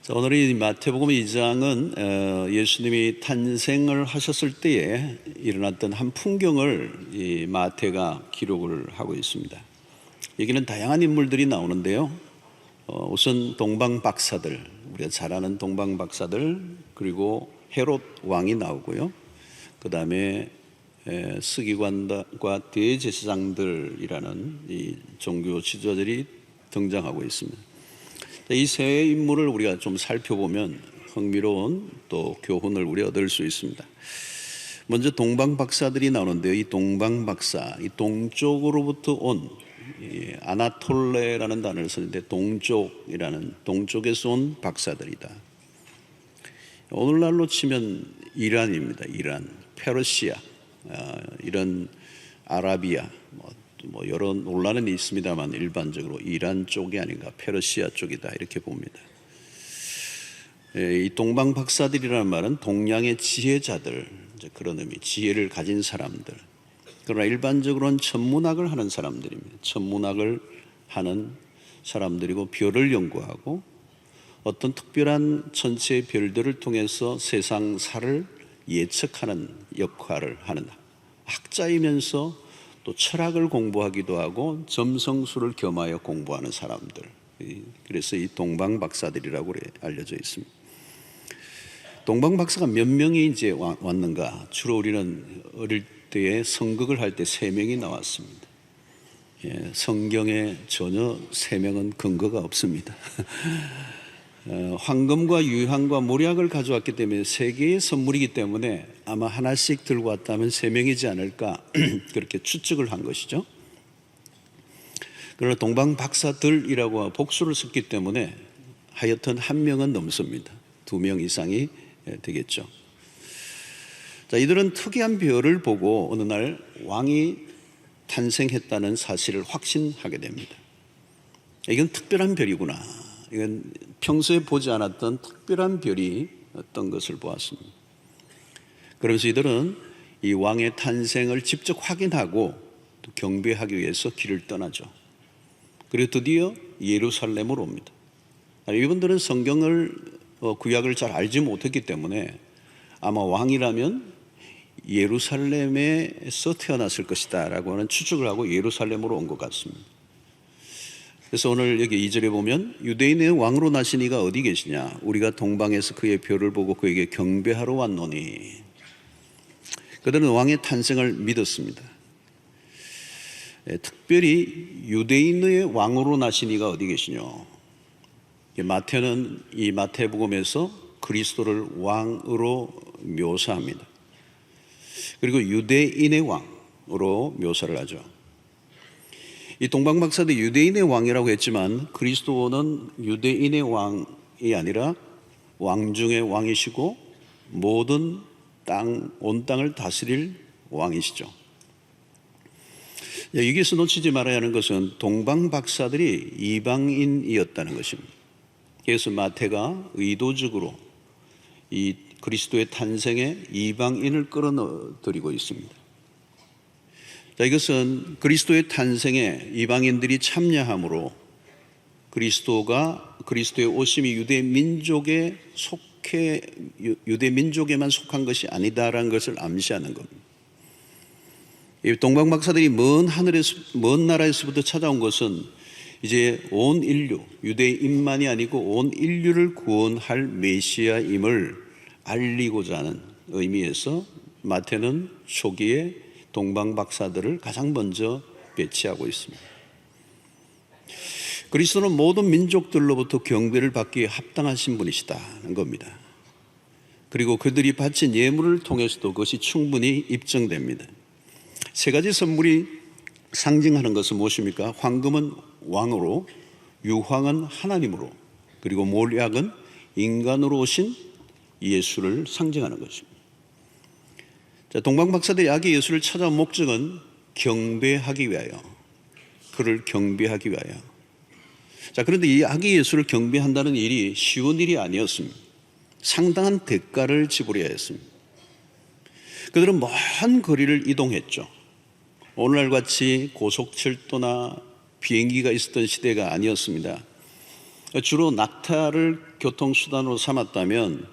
자, 오늘 이 마태복음 2장은 예수님이 탄생을 하셨을 때에 일어났던 한 풍경을 이 마태가 기록을 하고 있습니다. 여기는 다양한 인물들이 나오는데요. 우선 동방 박사들, 우리가 잘 아는 동방 박사들, 그리고 헤롯 왕이 나오고요. 그 다음에 서기관과 대제사장들이라는 이 종교 지도자들이 등장하고 있습니다. 이 세 인물을 우리가 좀 살펴보면 흥미로운 또 교훈을 우리 얻을 수 있습니다. 먼저 동방 박사들이 나오는데요. 이 동방 박사, 이 동쪽으로부터 온 아나톨레라는 단어를 쓰는데 동쪽이라는, 동쪽에서 온 박사들이다. 오늘날로 치면 이란입니다. 이란, 페르시아, 이런 아라비아, 뭐 여러 논란은 있습니다만 일반적으로 이란 쪽이 아닌가, 페르시아 쪽이다 이렇게 봅니다. 이 동방 박사들이라는 말은 동양의 지혜자들, 그런 의미, 지혜를 가진 사람들. 그러나 일반적으로는 천문학을 하는 사람들입니다. 천문학을 하는 사람들이고 별을 연구하고 어떤 특별한 천체의 별들을 통해서 세상사를 예측하는 역할을 하는 학자이면서 또 철학을 공부하기도 하고 점성술을 겸하여 공부하는 사람들. 그래서 이 동방 박사들이라고 알려져 있습니다. 동방 박사가 몇 명이 이제 왔는가? 주로 우리는 어릴 때에 성극을 할 때 3명이 나왔습니다. 성경에 전혀 3명은 근거가 없습니다. 황금과 유황과 몰약을 가져왔기 때문에 세계의 선물이기 때문에 아마 하나씩 들고 왔다면 3명이지 않을까 그렇게 추측을 한 것이죠. 그러나 동방 박사들이라고 복수를 썼기 때문에 하여튼 1명은 넘습니다. 2명 이상이 되겠죠. 자, 이들은 특이한 별을 보고 어느 날 왕이 탄생했다는 사실을 확신하게 됩니다. 이건 특별한 별이구나. 이건 평소에 보지 않았던 특별한 별이 어떤 것을 보았습니다. 그러면서 이들은 이 왕의 탄생을 직접 확인하고 또 경배하기 위해서 길을 떠나죠. 그리고 드디어 예루살렘으로 옵니다. 이분들은 성경을 구약을 잘 알지 못했기 때문에 아마 왕이라면 예루살렘에서 태어났을 것이다 라고 하는 추측을 하고 예루살렘으로 온 것 같습니다. 그래서 오늘 여기 2절에 보면 유대인의 왕으로 나신 이가 어디 계시냐? 우리가 동방에서 그의 별을 보고 그에게 경배하러 왔노니. 그들은 왕의 탄생을 믿었습니다. 특별히 유대인의 왕으로 나신 이가 어디 계시냐? 마태는 이 마태복음에서 그리스도를 왕으로 묘사합니다. 그리고 유대인의 왕으로 묘사를 하죠. 이 동방 박사들 유대인의 왕이라고 했지만 그리스도는 유대인의 왕이 아니라 왕 중의 왕이시고 모든 온 땅을 다스릴 왕이시죠. 여기서 놓치지 말아야 하는 것은 동방 박사들이 이방인이었다는 것입니다. 그래서 마태가 의도적으로 이 그리스도의 탄생에 이방인을 끌어들이고 있습니다. 자, 이것은 그리스도의 탄생에 이방인들이 참여함으로 그리스도의 오심이 유대 민족에만 속한 것이 아니다라는 것을 암시하는 겁니다. 이 동방 박사들이 먼 나라에서부터 찾아온 것은 이제 온 인류, 유대인만이 아니고 온 인류를 구원할 메시아임을 알리고자 하는 의미에서 마태는 초기에 동방 박사들을 가장 먼저 배치하고 있습니다. 그리스도는 모든 민족들로부터 경배를 받기에 합당하신 분이시다는 겁니다. 그리고 그들이 바친 예물을 통해서도 그것이 충분히 입증됩니다. 3가지 선물이 상징하는 것은 무엇입니까? 황금은 왕으로, 유황은 하나님으로, 그리고 몰약은 인간으로 오신 예수를 상징하는 것입니다. 자, 동방 박사들이 아기 예수를 찾아온 목적은 경배하기 위하여, 그를 경배하기 위하여. 자, 그런데 이 아기 예수를 경배한다는 일이 쉬운 일이 아니었습니다. 상당한 대가를 지불해야 했습니다. 그들은 먼 거리를 이동했죠. 오늘날 같이 고속철도나 비행기가 있었던 시대가 아니었습니다. 주로 낙타를 교통수단으로 삼았다면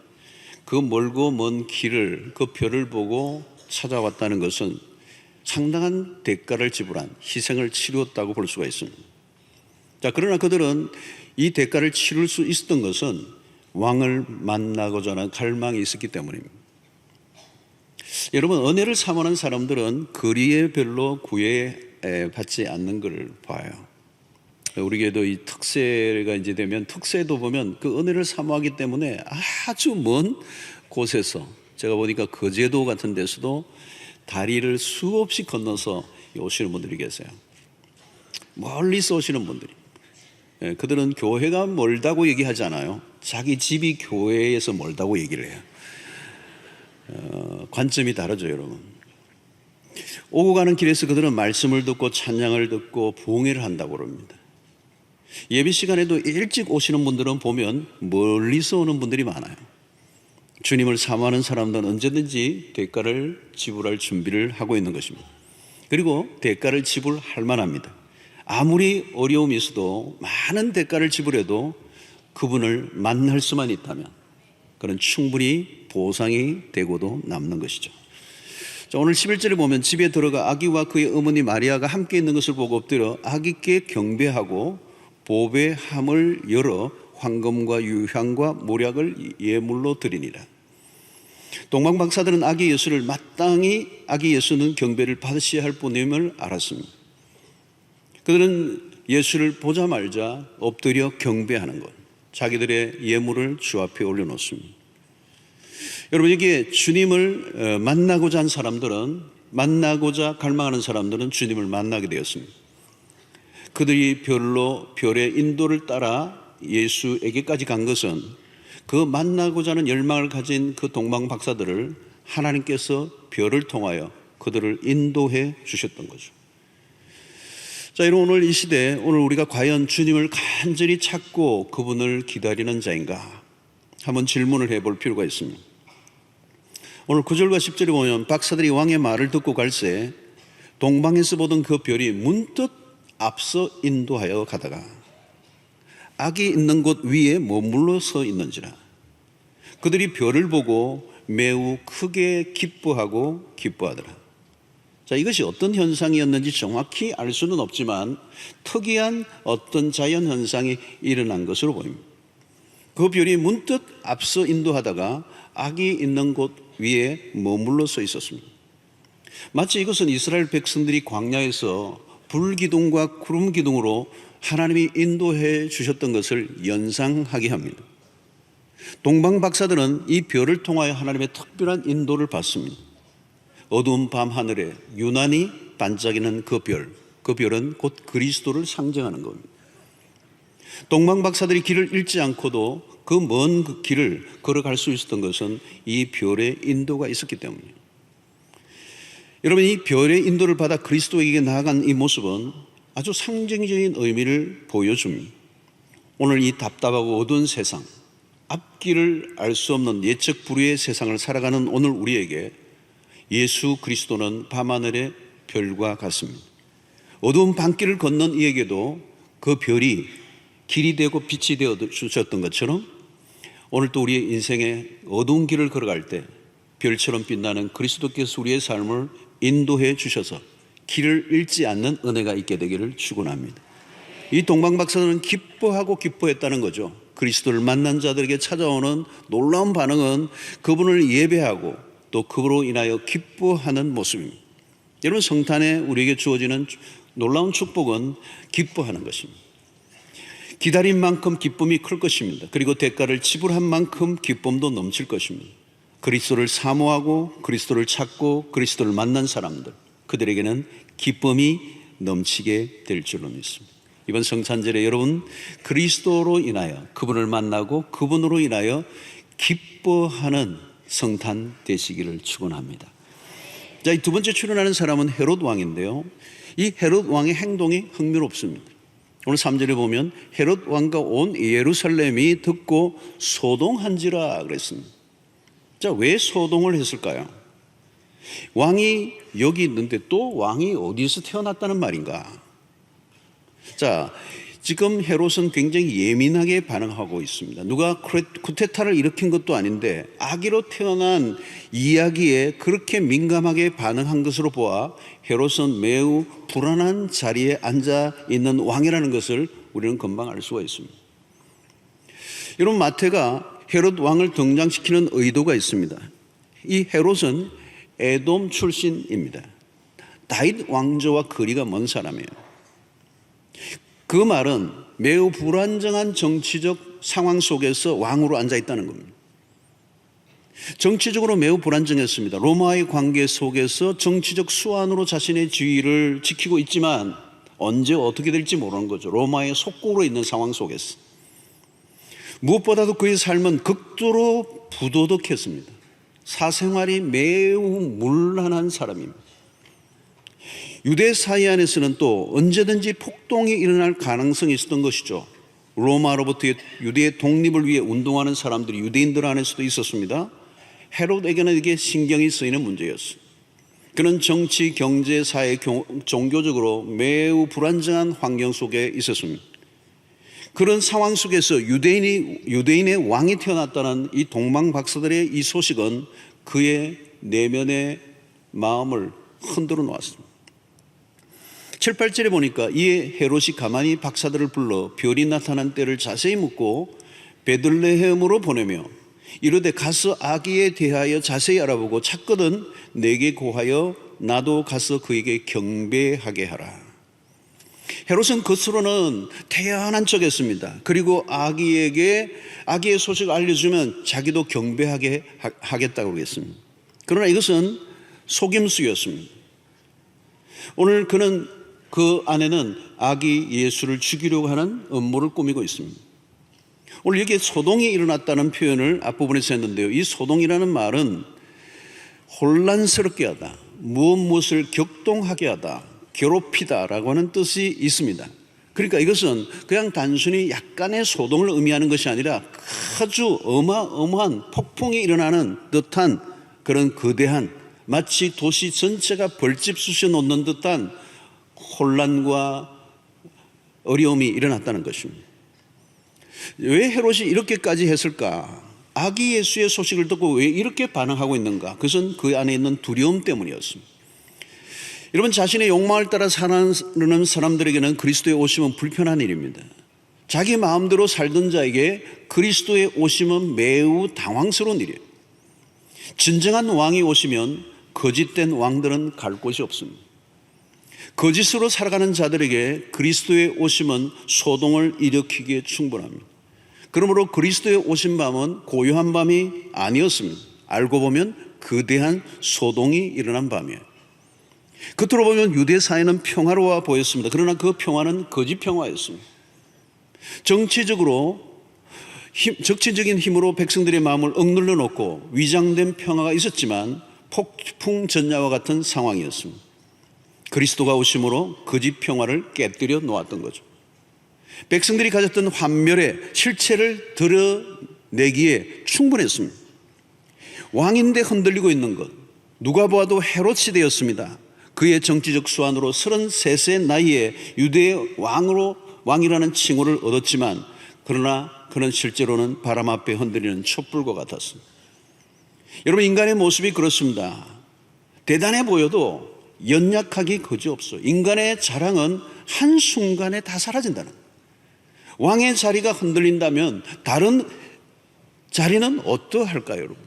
그 멀고 먼 길을, 그 별을 보고 찾아왔다는 것은 상당한 대가를 지불한, 희생을 치루었다고 볼 수가 있습니다. 자, 그러나 그들은 이 대가를 치룰 수 있었던 것은 왕을 만나고자 하는 갈망이 있었기 때문입니다. 여러분, 은혜를 사모하는 사람들은 거리에 별로 구애받지 않는 걸 봐요. 우리 교회도 이 특세가 이제 되면 특세도 보면 그 은혜를 사모하기 때문에 아주 먼 곳에서, 제가 보니까 거제도 같은 데서도 다리를 수없이 건너서 오시는 분들이 계세요. 멀리서 오시는 분들이. 그들은 교회가 멀다고 얘기하지 않아요. 자기 집이 교회에서 멀다고 얘기를 해요. 관점이 다르죠, 여러분. 오고 가는 길에서 그들은 말씀을 듣고 찬양을 듣고 봉회를 한다고 그럽니다. 예배 시간에도 일찍 오시는 분들은 보면 멀리서 오는 분들이 많아요. 주님을 사모하는 사람들은 언제든지 대가를 지불할 준비를 하고 있는 것입니다. 그리고 대가를 지불할 만합니다. 아무리 어려움이 있어도 많은 대가를 지불해도 그분을 만날 수만 있다면 그는 충분히 보상이 되고도 남는 것이죠. 자, 오늘 11절에 보면 집에 들어가 아기와 그의 어머니 마리아가 함께 있는 것을 보고 엎드려 아기께 경배하고 보배함을 열어 황금과 유향과 모략을 예물로 드리니라. 동방 박사들은 아기 예수를 마땅히 아기 예수는 경배를 받으셔야 할 분임을 알았습니다. 그들은 예수를 보자마자 엎드려 경배하는 것, 자기들의 예물을 주 앞에 올려놓습니다. 여러분, 여기에 주님을 만나고자 한 사람들은, 만나고자 갈망하는 사람들은 주님을 만나게 되었습니다. 그들이 별의 인도를 따라 예수에게까지 간 것은 그 만나고자 하는 열망을 가진 그 동방 박사들을 하나님께서 별을 통하여 그들을 인도해 주셨던 거죠. 자, 여러분, 오늘 이 시대에 오늘 우리가 과연 주님을 간절히 찾고 그분을 기다리는 자인가 한번 질문을 해볼 필요가 있습니다. 오늘 9절과 10절에 보면 박사들이 왕의 말을 듣고 갈새 동방에서 보던 그 별이 문득 앞서 인도하여 가다가 악이 있는 곳 위에 머물러 서 있는지라. 그들이 별을 보고 매우 크게 기뻐하더라. 자, 이것이 어떤 현상이었는지 정확히 알 수는 없지만 특이한 어떤 자연 현상이 일어난 것으로 보입니다. 그 별이 문득 앞서 인도하다가 악이 있는 곳 위에 머물러 서 있었습니다. 마치 이것은 이스라엘 백성들이 광야에서 불기둥과 구름기둥으로 하나님이 인도해 주셨던 것을 연상하게 합니다. 동방 박사들은 이 별을 통하여 하나님의 특별한 인도를 받습니다. 어두운 밤 하늘에 유난히 반짝이는 그 별은 곧 그리스도를 상징하는 겁니다. 동방 박사들이 길을 잃지 않고도 그 먼 길을 걸어갈 수 있었던 것은 이 별의 인도가 있었기 때문이에요. 여러분, 이 별의 인도를 받아 그리스도에게 나아간 이 모습은 아주 상징적인 의미를 보여줍니다. 오늘 이 답답하고 어두운 세상, 앞길을 알 수 없는 예측 불허의 세상을 살아가는 오늘 우리에게 예수 그리스도는 밤하늘의 별과 같습니다. 어두운 밤길을 걷는 이에게도 그 별이 길이 되고 빛이 되어 주셨던 것처럼 오늘 또 우리의 인생의 어두운 길을 걸어갈 때 별처럼 빛나는 그리스도께서 우리의 삶을 인도해 주셔서 길을 잃지 않는 은혜가 있게 되기를 축원합니다. 이 동방 박사들은 기뻐했다는 거죠. 그리스도를 만난 자들에게 찾아오는 놀라운 반응은 그분을 예배하고 또 그분으로 인하여 기뻐하는 모습입니다. 여러분, 성탄에 우리에게 주어지는 놀라운 축복은 기뻐하는 것입니다. 기다린 만큼 기쁨이 클 것입니다. 그리고 대가를 지불한 만큼 기쁨도 넘칠 것입니다. 그리스도를 사모하고 그리스도를 찾고 그리스도를 만난 사람들, 그들에게는 기쁨이 넘치게 될 줄로 믿습니다. 이번 성탄절에 여러분 그리스도로 인하여 그분을 만나고 그분으로 인하여 기뻐하는 성탄 되시기를 축원합니다. 자, 이 두 번째 출연하는 사람은 헤롯 왕인데요, 이 헤롯 왕의 행동이 흥미롭습니다. 오늘 3절에 보면 헤롯 왕과 온 예루살렘이 듣고 소동한지라 그랬습니다. 자, 왜 소동을 했을까요? 왕이 여기 있는데 또 왕이 어디서 태어났다는 말인가? 자, 지금 헤롯은 굉장히 예민하게 반응하고 있습니다. 누가 쿠데타를 일으킨 것도 아닌데 아기로 태어난 이야기에 그렇게 민감하게 반응한 것으로 보아 헤롯은 매우 불안한 자리에 앉아 있는 왕이라는 것을 우리는 금방 알 수가 있습니다. 여러분, 마태가 헤롯 왕을 등장시키는 의도가 있습니다. 이 헤롯은 에돔 출신입니다. 다윗 왕조와 거리가 먼 사람이에요. 그 말은 매우 불안정한 정치적 상황 속에서 왕으로 앉아 있다는 겁니다. 정치적으로 매우 불안정했습니다. 로마의 관계 속에서 정치적 수완으로 자신의 지위를 지키고 있지만 언제 어떻게 될지 모르는 거죠. 로마의 속국으로 있는 상황 속에서. 무엇보다도 그의 삶은 극도로 부도덕했습니다. 사생활이 매우 문란한 사람입니다. 유대 사회 안에서는 또 언제든지 폭동이 일어날 가능성이 있었던 것이죠. 로마로부터의 유대의 독립을 위해 운동하는 사람들이 유대인들 안에서도 있었습니다. 헤롯에게는 이게 신경이 쓰이는 문제였어요. 그는 정치, 경제, 사회, 종교적으로 매우 불안정한 환경 속에 있었습니다. 그런 상황 속에서 유대인의 왕이 태어났다는 이 동방박사들의 이 소식은 그의 내면의 마음을 흔들어 놓았습니다. 7, 8절에 보니까 이에 헤롯이 가만히 박사들을 불러 별이 나타난 때를 자세히 묻고 베들레헴으로 보내며 이르되 가서 아기에 대하여 자세히 알아보고 찾거든 내게 고하여 나도 가서 그에게 경배하게 하라. 헤롯은 겉으로는 태연한 척했습니다. 그리고 아기의 소식을 알려주면 자기도 경배하게 하겠다고 했습니다. 그러나 이것은 속임수였습니다. 오늘 그는 그 안에는 아기 예수를 죽이려고 하는 음모를 꾸미고 있습니다. 오늘 여기에 소동이 일어났다는 표현을 앞부분에서 했는데요. 이 소동이라는 말은 혼란스럽게 하다, 무엇을 격동하게 하다, 괴롭히다라고 하는 뜻이 있습니다. 그러니까 이것은 그냥 단순히 약간의 소동을 의미하는 것이 아니라 아주 어마어마한 폭풍이 일어나는 듯한 그런 거대한, 마치 도시 전체가 벌집 쑤셔 놓는 듯한 혼란과 어려움이 일어났다는 것입니다. 왜 헤롯이 이렇게까지 했을까? 아기 예수의 소식을 듣고 왜 이렇게 반응하고 있는가? 그것은 그 안에 있는 두려움 때문이었습니다. 여러분, 자신의 욕망을 따라 사는 사람들에게는 그리스도의 오심은 불편한 일입니다. 자기 마음대로 살던 자에게 그리스도의 오심은 매우 당황스러운 일이에요. 진정한 왕이 오시면 거짓된 왕들은 갈 곳이 없습니다. 거짓으로 살아가는 자들에게 그리스도의 오심은 소동을 일으키기에 충분합니다. 그러므로 그리스도의 오신 밤은 고요한 밤이 아니었습니다. 알고 보면 거대한 소동이 일어난 밤이에요. 겉으로 보면 유대 사회는 평화로워 보였습니다. 그러나 그 평화는 거짓 평화였습니다. 정치적인 힘으로 백성들의 마음을 억눌러 놓고 위장된 평화가 있었지만 폭풍전야와 같은 상황이었습니다. 그리스도가 오심으로 거짓 평화를 깨뜨려 놓았던 거죠. 백성들이 가졌던 환멸의 실체를 드러내기에 충분했습니다. 왕인데 흔들리고 있는 것, 누가 보아도 헤롯이 되었습니다. 그의 정치적 수완으로 33세 나이에 유대의 왕이라는 칭호를 얻었지만 그러나 그는 실제로는 바람 앞에 흔들리는 촛불과 같았습니다. 여러분, 인간의 모습이 그렇습니다. 대단해 보여도 연약하기 그지없어요. 인간의 자랑은 한순간에 다 사라진다는 거예요. 왕의 자리가 흔들린다면 다른 자리는 어떠할까요, 여러분?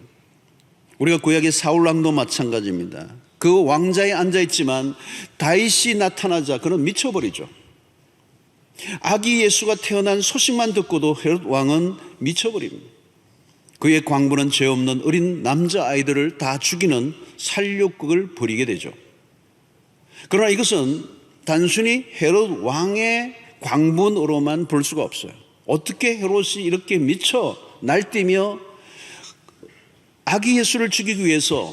우리가 구약의 사울 왕도 마찬가지입니다. 그 왕자에 앉아있지만 다윗이 나타나자 그는 미쳐버리죠. 아기 예수가 태어난 소식만 듣고도 헤롯 왕은 미쳐버립니다. 그의 광부는 죄 없는 어린 남자아이들을 다 죽이는 살육극을 벌이게 되죠. 그러나 이것은 단순히 헤롯 왕의 광분으로만 볼 수가 없어요. 어떻게 헤롯이 이렇게 미쳐 날뛰며 아기 예수를 죽이기 위해서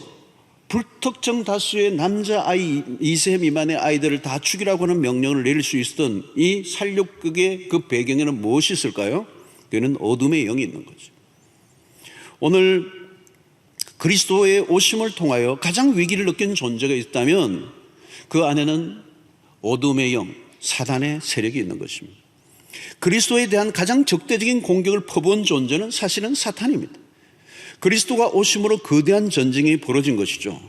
불특정 다수의 남자아이 2세 미만의 아이들을 다 죽이라고 하는 명령을 내릴 수 있었던 이 살육극의 그 배경에는 무엇이 있을까요? 그는 어둠의 영이 있는 거죠. 오늘 그리스도의 오심을 통하여 가장 위기를 느낀 존재가 있다면 그 안에는 어둠의 영, 사단의 세력이 있는 것입니다. 그리스도에 대한 가장 적대적인 공격을 퍼부은 존재는 사실은 사탄입니다. 그리스도가 오심으로 거대한 전쟁이 벌어진 것이죠.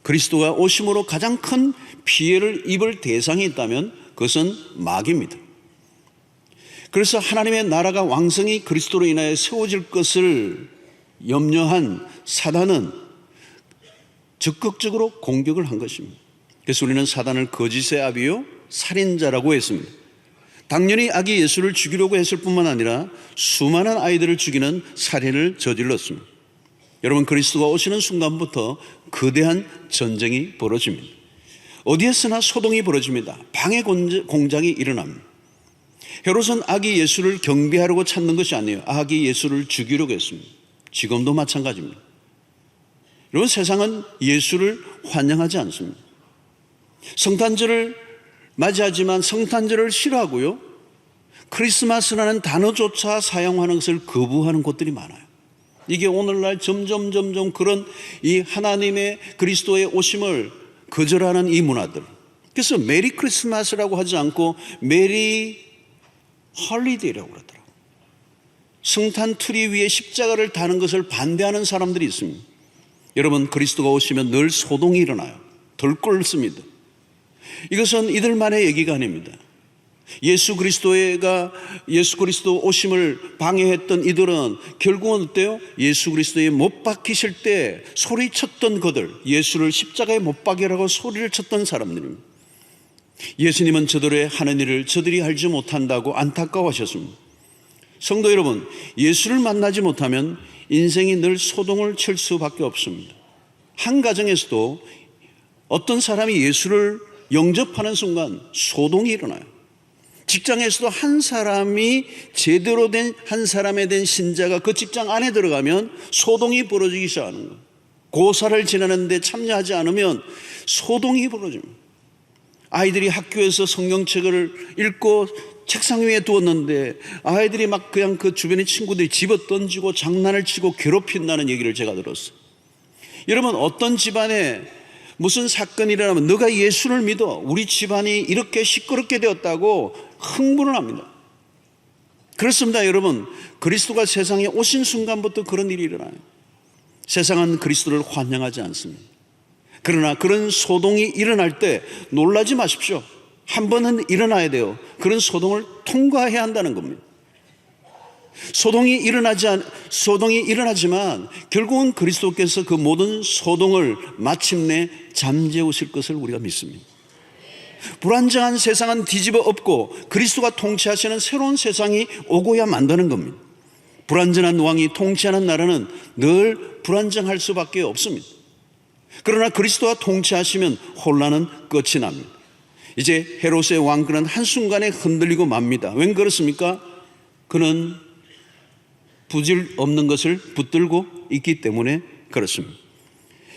그리스도가 오심으로 가장 큰 피해를 입을 대상이 있다면 그것은 마귀입니다. 그래서 하나님의 나라가 왕성히 그리스도로 인하여 세워질 것을 염려한 사단은 적극적으로 공격을 한 것입니다. 그래서 우리는 사단을 거짓의 아비요 살인자라고 했습니다. 당연히 악이 예수를 죽이려고 했을 뿐만 아니라 수많은 아이들을 죽이는 살인을 저질렀습니다. 여러분, 그리스도가 오시는 순간부터 거대한 전쟁이 벌어집니다. 어디에서나 소동이 벌어집니다. 방해 공작이 일어납니다. 헤롯은 악이 예수를 경배하려고 찾는 것이 아니에요. 악이 예수를 죽이려고 했습니다. 지금도 마찬가지입니다. 여러분, 세상은 예수를 환영하지 않습니다. 성탄절을 맞이하지만 성탄절을 싫어하고요, 크리스마스라는 단어조차 사용하는 것을 거부하는 곳들이 많아요. 이게 오늘날 점점 그런 이 하나님의 그리스도의 오심을 거절하는 이 문화들. 그래서 메리 크리스마스라고 하지 않고 메리 홀리데이라고 그러더라고요. 성탄 트리 위에 십자가를 다는 것을 반대하는 사람들이 있습니다. 여러분, 그리스도가 오시면 늘 소동이 일어나요. 덜 끓습니다. 이것은 이들만의 얘기가 아닙니다. 예수 그리스도 오심을 방해했던 이들은 결국은 어때요? 예수 그리스도에 못 박히실 때 소리쳤던 그들, 예수를 십자가에 못 박이라고 소리를 쳤던 사람들입니다. 예수님은 저들의 하는 일을 저들이 알지 못한다고 안타까워하셨습니다. 성도 여러분, 예수를 만나지 못하면 인생이 늘 소동을 칠 수밖에 없습니다. 한 가정에서도 어떤 사람이 예수를 영접하는 순간 소동이 일어나요. 직장에서도 한 사람이 제대로 된 한 사람에 대한 신자가 그 직장 안에 들어가면 소동이 벌어지기 시작하는 거예요. 고사를 지내는데 참여하지 않으면 소동이 벌어집니다. 아이들이 학교에서 성경책을 읽고 책상 위에 두었는데 아이들이 막 그냥 그 주변의 친구들이 집어 던지고 장난을 치고 괴롭힌다는 얘기를 제가 들었어요. 여러분, 어떤 집안에 무슨 사건이 일어나면 너가 예수를 믿어, 우리 집안이 이렇게 시끄럽게 되었다고 흥분을 합니다. 그렇습니다. 여러분, 그리스도가 세상에 오신 순간부터 그런 일이 일어나요. 세상은 그리스도를 환영하지 않습니다. 그러나 그런 소동이 일어날 때 놀라지 마십시오. 한 번은 일어나야 돼요. 그런 소동을 통과해야 한다는 겁니다. 소동이 일어나지만 결국은 그리스도께서 그 모든 소동을 마침내 잠재우실 것을 우리가 믿습니다. 불안정한 세상은 뒤집어 엎고 그리스도가 통치하시는 새로운 세상이 오고야 만드는 겁니다. 불안전한 왕이 통치하는 나라는 늘 불안정할 수밖에 없습니다. 그러나 그리스도가 통치하시면 혼란은 끝이 납니다. 이제 헤롯의 왕권은 한순간에 흔들리고 맙니다. 왜 그렇습니까? 그는 부질 없는 것을 붙들고 있기 때문에 그렇습니다.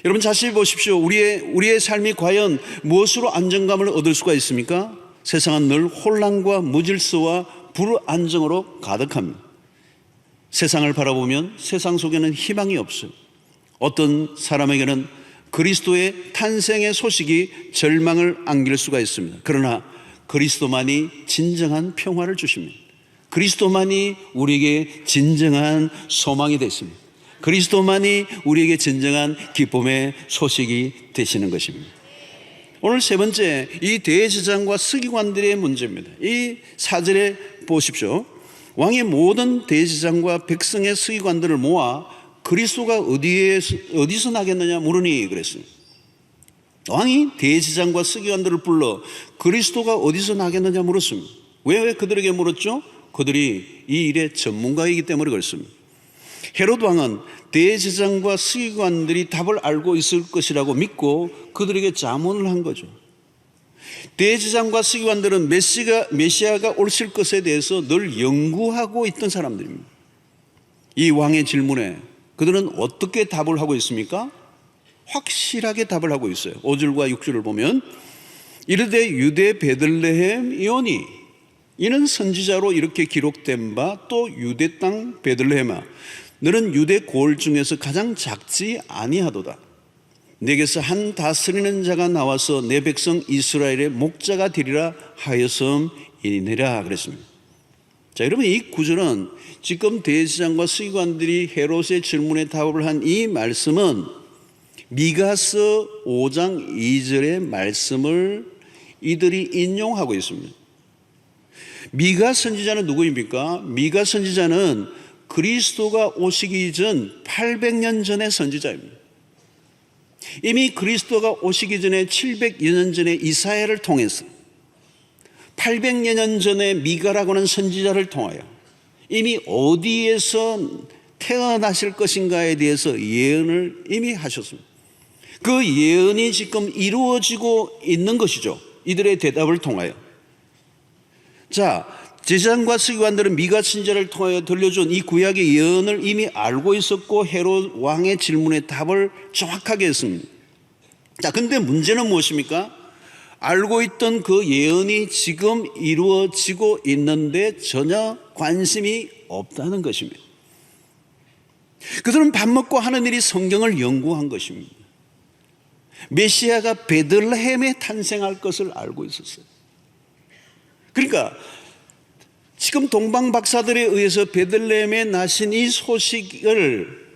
여러분, 자세히 보십시오. 우리의 삶이 과연 무엇으로 안정감을 얻을 수가 있습니까? 세상은 늘 혼란과 무질서와 불안정으로 가득합니다. 세상을 바라보면 세상 속에는 희망이 없어요. 어떤 사람에게는 그리스도의 탄생의 소식이 절망을 안길 수가 있습니다. 그러나 그리스도만이 진정한 평화를 주십니다. 그리스도만이 우리에게 진정한 소망이 되십니다. 그리스도만이 우리에게 진정한 기쁨의 소식이 되시는 것입니다. 오늘 세 번째, 이 대제사장과 서기관들의 문제입니다. 이 4절에 보십시오. 왕의 모든 대제사장과 백성의 서기관들을 모아 그리스도가 어디서 나겠느냐 물으니 그랬습니다. 왕이 대제사장과 서기관들을 불러 그리스도가 어디서 나겠느냐 물었습니다. 왜 그들에게 물었죠? 그들이 이 일의 전문가이기 때문에 그렇습니다. 헤롯 왕은 대제사장과 서기관들이 답을 알고 있을 것이라고 믿고 그들에게 자문을 한 거죠. 대제사장과 서기관들은 메시아가 오실 것에 대해서 늘 연구하고 있던 사람들입니다. 이 왕의 질문에 그들은 어떻게 답을 하고 있습니까? 확실하게 답을 하고 있어요. 5절과 6절을 보면 이르되 유대 베들레헴이오니 이는 선지자로 이렇게 기록된 바 또 유대 땅 베들레헴아 너는 유대 고을 중에서 가장 작지 아니하도다. 내게서 한 다스리는 자가 나와서 내 백성 이스라엘의 목자가 되리라 하였음이니라 그랬습니다. 자, 여러분, 이 구절은 지금 대제사장과 서기관들이 헤롯의 질문에 답을 한 이 말씀은 미가서 5장 2절의 말씀을 이들이 인용하고 있습니다. 미가 선지자는 누구입니까? 미가 선지자는 그리스도가 오시기 전 800년 전의 선지자입니다. 이미 그리스도가 오시기 전에 700여 년 전에 이사야를 통해서 800여 년 전에 미가라고 하는 선지자를 통하여 이미 어디에서 태어나실 것인가에 대해서 예언을 이미 하셨습니다. 그 예언이 지금 이루어지고 있는 것이죠. 이들의 대답을 통하여. 자, 제사장과 서기관들은 미가 선지자를 통하여 들려준 이 구약의 예언을 이미 알고 있었고 헤롯 왕의 질문에 답을 정확하게 했습니다. 자, 근데 문제는 무엇입니까? 알고 있던 그 예언이 지금 이루어지고 있는데 전혀 관심이 없다는 것입니다. 그들은 밥 먹고 하는 일이 성경을 연구한 것입니다. 메시아가 베들레헴에 탄생할 것을 알고 있었어요. 그러니까 지금 동방 박사들에 의해서 베들레헴에 나신 이 소식을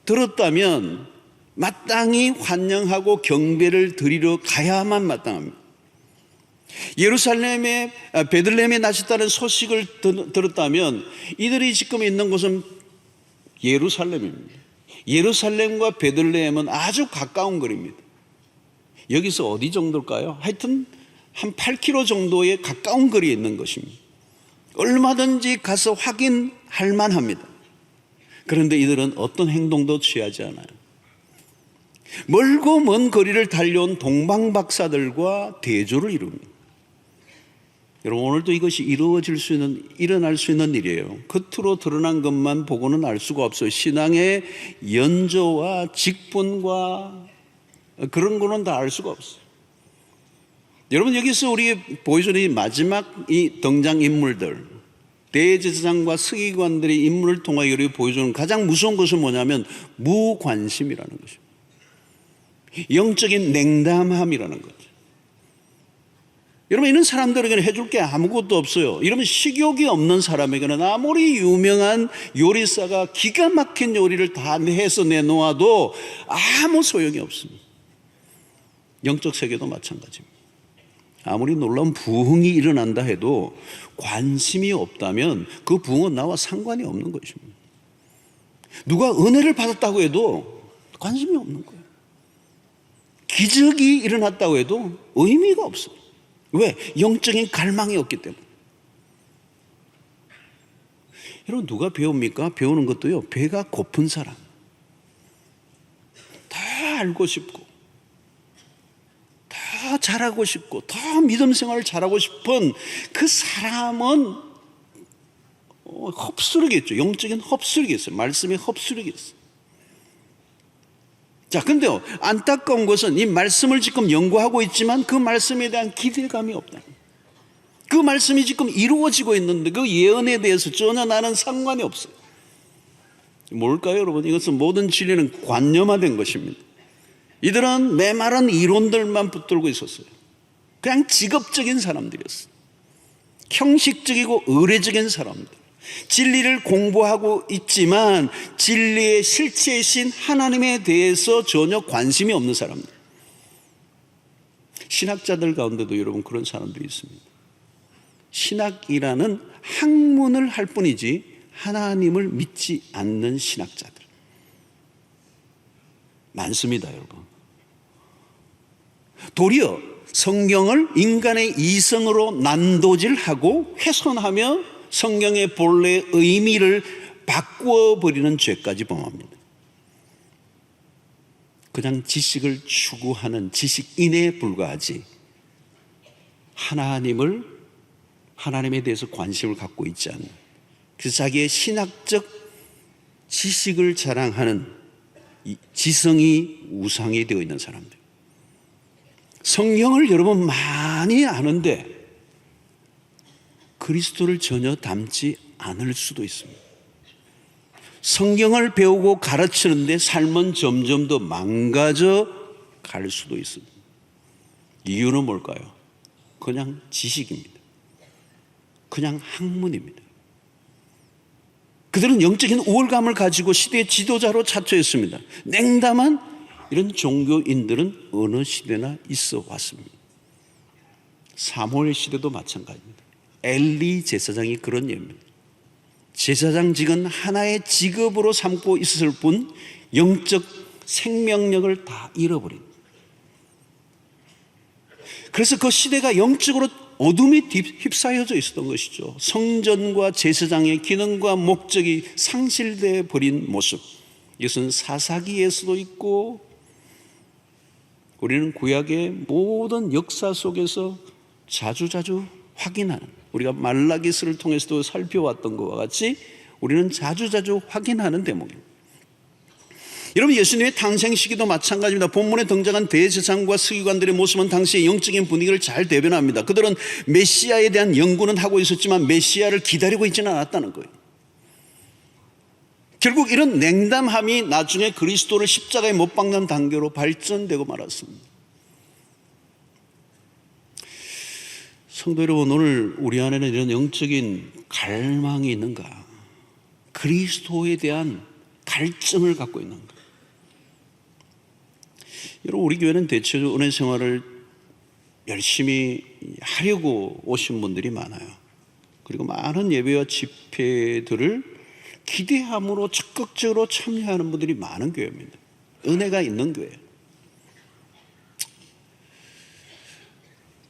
들었다면 마땅히 환영하고 경배를 드리러 가야만 마땅합니다. 예루살렘에 베들레헴에 나셨다는 소식을 들었다면 이들이 지금 있는 곳은 예루살렘입니다. 예루살렘과 베들레헴은 아주 가까운 거리입니다. 여기서 어디 정도일까요? 하여튼 한 8km 정도의 가까운 거리에 있는 것입니다. 얼마든지 가서 확인할 만합니다. 그런데 이들은 어떤 행동도 취하지 않아요. 멀고 먼 거리를 달려온 동방 박사들과 대조를 이룹니다. 여러분, 오늘도 이것이 일어날 수 있는 일이에요. 겉으로 드러난 것만 보고는 알 수가 없어요. 신앙의 연조와 직분과 그런 거는 다 알 수가 없어요. 여러분, 여기서 우리에게 보여주는 이 마지막 이 등장인물들, 대제사장과 서기관들의 인물을 통하여 우리에게 보여주는 가장 무서운 것은 뭐냐면 무관심이라는 것입니다. 영적인 냉담함이라는 거죠. 여러분, 이런 사람들에게는 해줄 게 아무것도 없어요. 이러면 식욕이 없는 사람에게는 아무리 유명한 요리사가 기가 막힌 요리를 다 해서 내놓아도 아무 소용이 없습니다. 영적 세계도 마찬가지입니다. 아무리 놀라운 부흥이 일어난다 해도 관심이 없다면 그 부흥은 나와 상관이 없는 것입니다. 누가 은혜를 받았다고 해도 관심이 없는 거예요. 기적이 일어났다고 해도 의미가 없어요. 왜? 영적인 갈망이 없기 때문에. 여러분, 누가 배웁니까? 배우는 것도요, 배가 고픈 사람, 다 알고 싶고 더 잘하고 싶고 더 믿음 생활을 잘하고 싶은 그 사람은 흡수르겠죠. 영적인 흡수르겠어요. 말씀의 흡수르겠어요. 자, 근데요, 안타까운 것은 이 말씀을 지금 연구하고 있지만 그 말씀에 대한 기대감이 없다. 그 말씀이 지금 이루어지고 있는데 그 예언에 대해서 전혀 나는 상관이 없어요. 뭘까요, 여러분? 이것은 모든 진리는 관념화된 것입니다. 이들은 메마른 이론들만 붙들고 있었어요. 그냥 직업적인 사람들이었어요. 형식적이고 의례적인 사람들. 진리를 공부하고 있지만 진리의 실체이신 하나님에 대해서 전혀 관심이 없는 사람들. 신학자들 가운데도 여러분 그런 사람들이 있습니다. 신학이라는 학문을 할 뿐이지 하나님을 믿지 않는 신학자들 많습니다, 여러분. 도리어 성경을 인간의 이성으로 난도질하고 훼손하며 성경의 본래 의미를 바꾸어 버리는 죄까지 범합니다. 그냥 지식을 추구하는 지식인에 불과하지 하나님에 대해서 관심을 갖고 있지 않는, 그래서 자기의 신학적 지식을 자랑하는 지성이 우상이 되어 있는 사람들. 성경을 여러분 많이 아는데 그리스도를 전혀 닮지 않을 수도 있습니다. 성경을 배우고 가르치는데 삶은 점점 더 망가져 갈 수도 있습니다. 이유는 뭘까요? 그냥 지식입니다. 그냥 학문입니다. 그들은 영적인 우월감을 가지고 시대의 지도자로 자처했습니다. 냉담한 이런 종교인들은 어느 시대나 있어 왔습니다. 사무엘 시대도 마찬가지입니다. 엘리 제사장이 그런 예입니다. 제사장직은 하나의 직업으로 삼고 있었을 뿐 영적 생명력을 다 잃어버린. 그래서 그 시대가 영적으로 어둠이 휩싸여져 있었던 것이죠. 성전과 제사장의 기능과 목적이 상실되어 버린 모습. 이것은 사사기에서도 있고 우리는 구약의 모든 역사 속에서 자주자주 확인하는, 우리가 말라기스를 통해서도 살펴왔던 것과 같이 우리는 자주자주 확인하는 대목입니다. 여러분, 예수님의 탄생 시기도 마찬가지입니다. 본문에 등장한 대제사장과 서기관들의 모습은 당시의 영적인 분위기를 잘 대변합니다. 그들은 메시아에 대한 연구는 하고 있었지만 메시아를 기다리고 있지는 않았다는 거예요. 결국 이런 냉담함이 나중에 그리스도를 십자가에 못 박는 단계로 발전되고 말았습니다. 성도 여러분, 오늘 우리 안에는 이런 영적인 갈망이 있는가? 그리스도에 대한 갈증을 갖고 있는가? 여러분, 우리 교회는 대체로 은혜 생활을 열심히 하려고 오신 분들이 많아요. 그리고 많은 예배와 집회들을 기대함으로 적극적으로 참여하는 분들이 많은 교회입니다. 은혜가 있는 교회.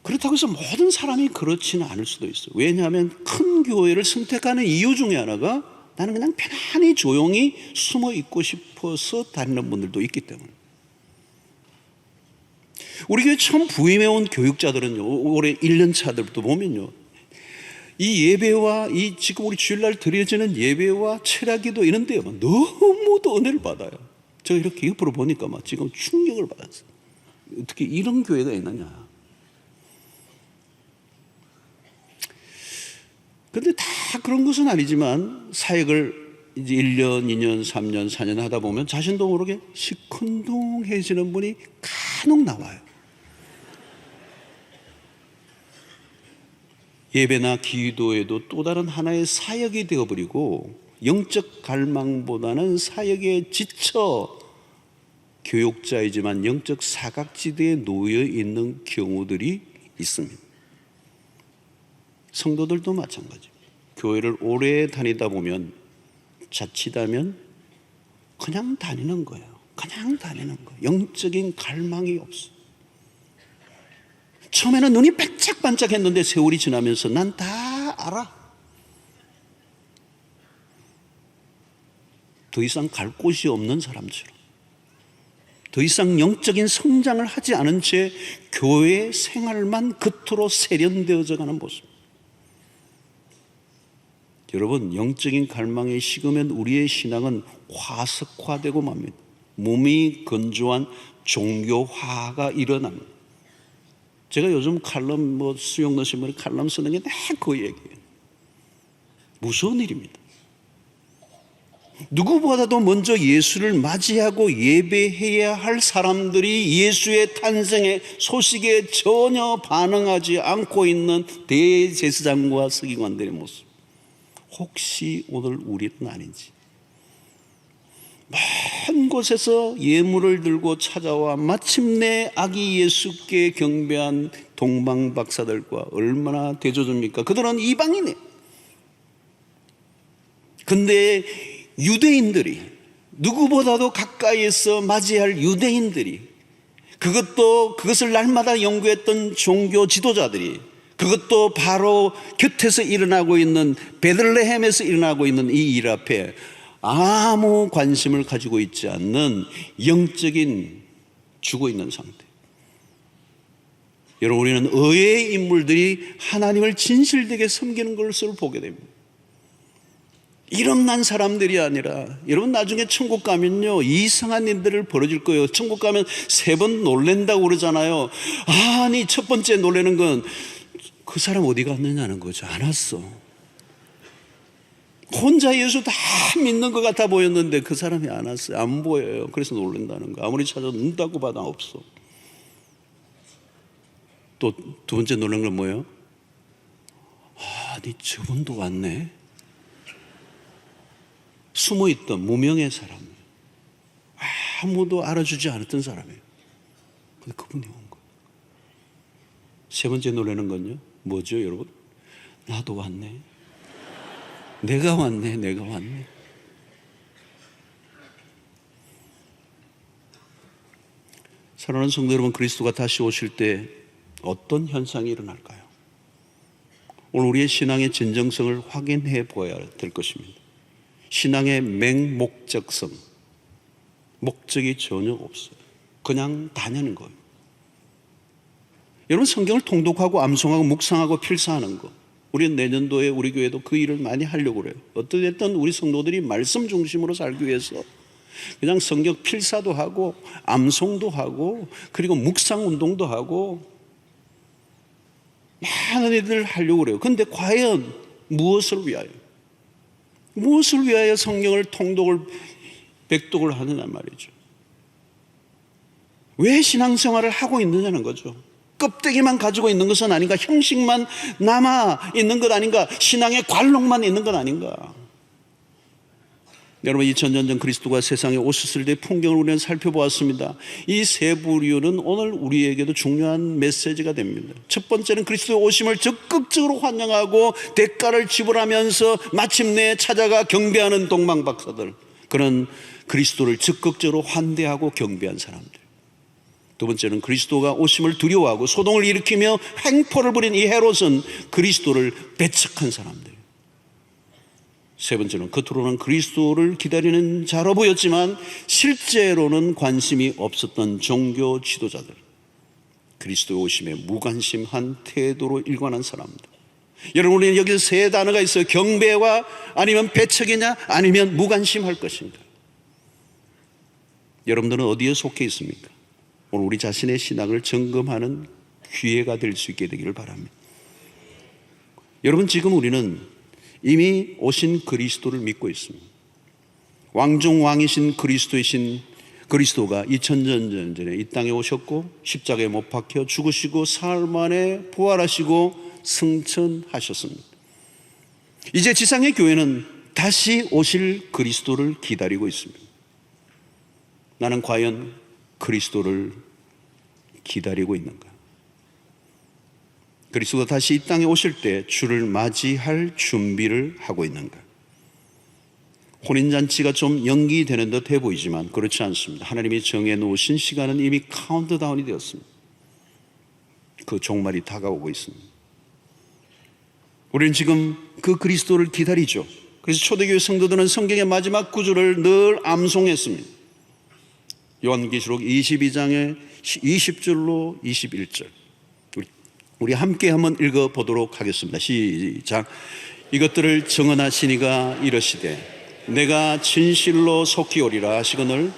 그렇다고 해서 모든 사람이 그렇지는 않을 수도 있어요. 왜냐하면 큰 교회를 선택하는 이유 중에 하나가 나는 그냥 편안히 조용히 숨어 있고 싶어서 다니는 분들도 있기 때문에. 우리 교회 처음 부임해온 교육자들은요, 올해 1년 차들부터 보면요, 이 예배와 이 지금 우리 주일날 드려지는 예배와 철야기도 이런데요, 너무도 은혜를 받아요. 제가 이렇게 옆으로 보니까 막 지금 충격을 받았어요. 어떻게 이런 교회가 있느냐. 그런데 다 그런 것은 아니지만 사역을 이제 1년, 2년, 3년, 4년 하다 보면 자신도 모르게 시큰둥해지는 분이 간혹 나와요. 예배나 기도에도 또 다른 하나의 사역이 되어버리고 영적 갈망보다는 사역에 지쳐 교육자이지만 영적 사각지대에 놓여 있는 경우들이 있습니다. 성도들도 마찬가지입니다. 교회를 오래 다니다 보면 자칫하면 그냥 다니는 거예요. 그냥 다니는 거예요. 영적인 갈망이 없어. 처음에는 눈이 반짝반짝했는데 세월이 지나면서 난 다 알아. 더 이상 갈 곳이 없는 사람처럼, 더 이상 영적인 성장을 하지 않은 채 교회 생활만 겉으로 세련되어져 가는 모습. 여러분, 영적인 갈망이 식으면 우리의 신앙은 화석화되고 맙니다. 몸이 건조한 종교화가 일어납니다. 제가 요즘 칼럼, 수영 넣으신 분이 칼럼 쓰는 게 다 그 얘기예요. 무서운 일입니다. 누구보다도 먼저 예수를 맞이하고 예배해야 할 사람들이 예수의 탄생의 소식에 전혀 반응하지 않고 있는 대제사장과 서기관들의 모습. 혹시 오늘 우리는 아닌지. 먼 곳에서 예물을 들고 찾아와 마침내 아기 예수께 경배한 동방 박사들과 얼마나 대조됩니까? 그들은 이방인이에요. 근데 유대인들이, 누구보다도 가까이에서 맞이할 유대인들이, 그것을 날마다 연구했던 종교 지도자들이, 그것도 바로 곁에서 일어나고 있는, 베들레헴에서 일어나고 있는 이 일 앞에 아무 관심을 가지고 있지 않는 영적인 죽어있는 상태. 여러분, 우리는 의의 인물들이 하나님을 진실되게 섬기는 것을 보게 됩니다. 이런 난 사람들이 아니라, 여러분 나중에 천국 가면요 이상한 일들을 벌어질 거예요. 천국 가면 3번 놀랜다고 그러잖아요. 아니, 첫 번째 놀라는 건 그 사람 어디 갔느냐는 거죠. 안 왔어. 혼자 예수 다 믿는 것 같아 보였는데 그 사람이 안 왔어요. 안 보여요. 그래서 놀란다는 거. 아무리 찾아도 눈 닫고 봐도 없어. 또 두 번째 놀란 건 뭐예요? 아니, 저분도 왔네. 숨어있던 무명의 사람, 아무도 알아주지 않았던 사람이에요. 근데 그분이 온 거예요. 세 번째 놀라는 건요, 뭐죠 여러분? 나도 왔네. 내가 왔네. 내가 왔네. 사랑하는 성도 여러분, 그리스도가 다시 오실 때 어떤 현상이 일어날까요? 오늘 우리의 신앙의 진정성을 확인해 보아야 될 것입니다. 신앙의 맹목적성, 목적이 전혀 없어요. 그냥 다니는 거예요. 여러분, 성경을 통독하고 암송하고 묵상하고 필사하는 거, 우리는 내년도에 우리 교회도 그 일을 많이 하려고 그래요. 어떻든 우리 성도들이 말씀 중심으로 살기 위해서 그냥 성경 필사도 하고 암송도 하고 그리고 묵상 운동도 하고 많은 일들을 하려고 그래요. 그런데 과연 무엇을 위하여? 무엇을 위하여 성경을 통독을 백독을 하느냐 말이죠. 왜 신앙생활을 하고 있느냐는 거죠. 껍데기만 가지고 있는 것은 아닌가? 형식만 남아 있는 것 아닌가? 신앙의 관록만 있는 것 아닌가? 여러분, 2000년 전 그리스도가 세상에 오셨을 때 풍경을 우리는 살펴보았습니다. 이 세 부류는 오늘 우리에게도 중요한 메시지가 됩니다. 첫 번째는 그리스도의 오심을 적극적으로 환영하고 대가를 지불하면서 마침내 찾아가 경배하는 동방박사들, 그런 그리스도를 적극적으로 환대하고 경배한 사람들. 두 번째는 그리스도가 오심을 두려워하고 소동을 일으키며 횡포를 부린 이 헤롯은 그리스도를 배척한 사람들. 세 번째는 겉으로는 그리스도를 기다리는 자로 보였지만 실제로는 관심이 없었던 종교 지도자들, 그리스도의 오심에 무관심한 태도로 일관한 사람들. 여러분, 우리는 여기서 세 단어가 있어요. 경배와 아니면 배척이냐 아니면 무관심할 것입니다. 여러분들은 어디에 속해 있습니까? 오늘 우리 자신의 신앙을 점검하는 기회가 될 수 있게 되기를 바랍니다. 여러분, 지금 우리는 이미 오신 그리스도를 믿고 있습니다. 왕중 왕이신 그리스도가 2000년 전에 이 땅에 오셨고 십자가에 못 박혀 죽으시고 사흘 만에 부활하시고 승천하셨습니다. 이제 지상의 교회는 다시 오실 그리스도를 기다리고 있습니다. 나는 과연 그리스도를 기다리고 있는가? 그리스도가 다시 이 땅에 오실 때 주를 맞이할 준비를 하고 있는가? 혼인잔치가 좀 연기되는 듯 해 보이지만 그렇지 않습니다. 하나님이 정해놓으신 시간은 이미 카운트다운이 되었습니다. 그 종말이 다가오고 있습니다. 우리는 지금 그 그리스도를 기다리죠. 그래서 초대교회 성도들은 성경의 마지막 구절을 늘 암송했습니다. 요한계시록 22장의 20절로 21절, 우리 함께 한번 읽어보도록 하겠습니다. 시작. 이것들을 정언하시니가 이르시되 내가 진실로 속히 오리라 하시거늘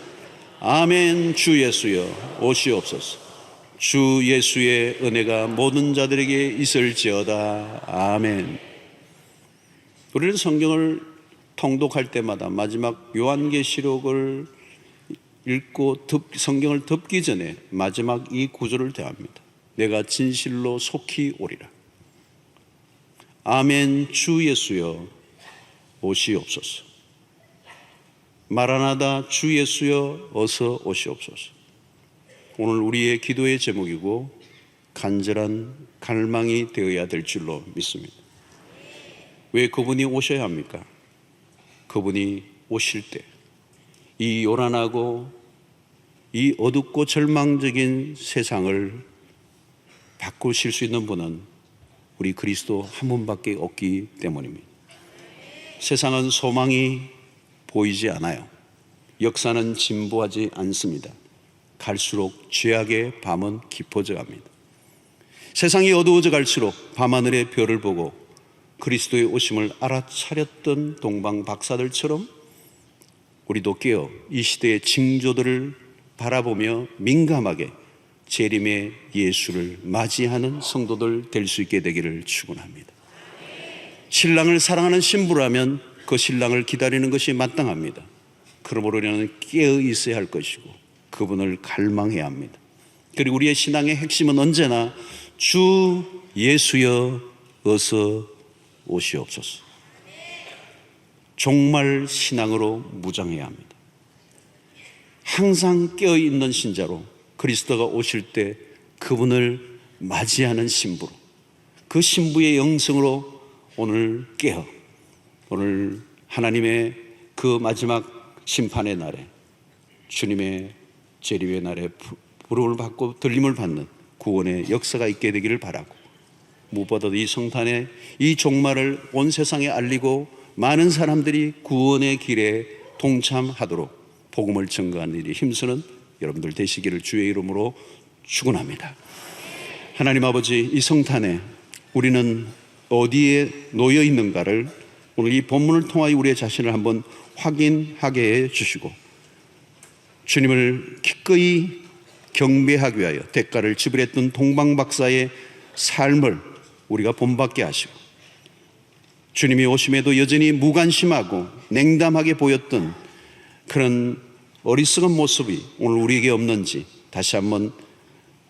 아멘. 주 예수여 오시옵소서. 주 예수의 은혜가 모든 자들에게 있을지어다. 아멘. 우리는 성경을 통독할 때마다 마지막 요한계시록을 읽고 성경을 덮기 전에 마지막 이 구절을 대합니다. 내가 진실로 속히 오리라. 아멘. 주 예수여 오시옵소서. 마라나다. 주 예수여 어서 오시옵소서. 오늘 우리의 기도의 제목이고 간절한 갈망이 되어야 될 줄로 믿습니다. 왜 그분이 오셔야 합니까? 그분이 오실 때 이 요란하고 이 어둡고 절망적인 세상을 바꾸실 수 있는 분은 우리 그리스도 한 분밖에 없기 때문입니다. 세상은 소망이 보이지 않아요. 역사는 진보하지 않습니다. 갈수록 죄악의 밤은 깊어져 갑니다. 세상이 어두워져 갈수록 밤하늘의 별을 보고 그리스도의 오심을 알아차렸던 동방 박사들처럼 우리도 깨어 이 시대의 징조들을 바라보며 민감하게 재림의 예수를 맞이하는 성도들 될 수 있게 되기를 축원합니다. 신랑을 사랑하는 신부라면 그 신랑을 기다리는 것이 마땅합니다. 그러므로 우리는 깨어 있어야 할 것이고 그분을 갈망해야 합니다. 그리고 우리의 신앙의 핵심은 언제나 주 예수여 어서 오시옵소서. 종말 신앙으로 무장해야 합니다. 항상 깨어있는 신자로 그리스도가 오실 때 그분을 맞이하는 신부로, 그 신부의 영성으로 오늘 깨어 오늘 하나님의 그 마지막 심판의 날에, 주님의 재림의 날에 부름을 받고 들림을 받는 구원의 역사가 있게 되기를 바라고, 무엇보다도 이 성탄에 이 종말을 온 세상에 알리고 많은 사람들이 구원의 길에 동참하도록 복음을 증거하는 일이 힘쓰는 여러분들 되시기를 주의 이름으로 축원합니다. 하나님 아버지, 이 성탄에 우리는 어디에 놓여 있는가를 오늘 이 본문을 통하여 우리의 자신을 한번 확인하게 해 주시고, 주님을 기꺼이 경배하기 위하여 대가를 지불했던 동방박사의 삶을 우리가 본받게 하시고, 주님이 오심에도 여전히 무관심하고 냉담하게 보였던 그런 어리석은 모습이 오늘 우리에게 없는지 다시 한번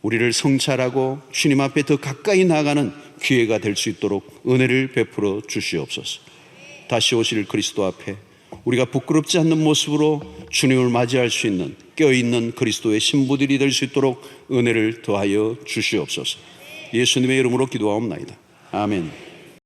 우리를 성찰하고 주님 앞에 더 가까이 나아가는 기회가 될 수 있도록 은혜를 베풀어 주시옵소서. 다시 오실 그리스도 앞에 우리가 부끄럽지 않는 모습으로 주님을 맞이할 수 있는 깨어있는 그리스도의 신부들이 될 수 있도록 은혜를 더하여 주시옵소서. 예수님의 이름으로 기도하옵나이다. 아멘.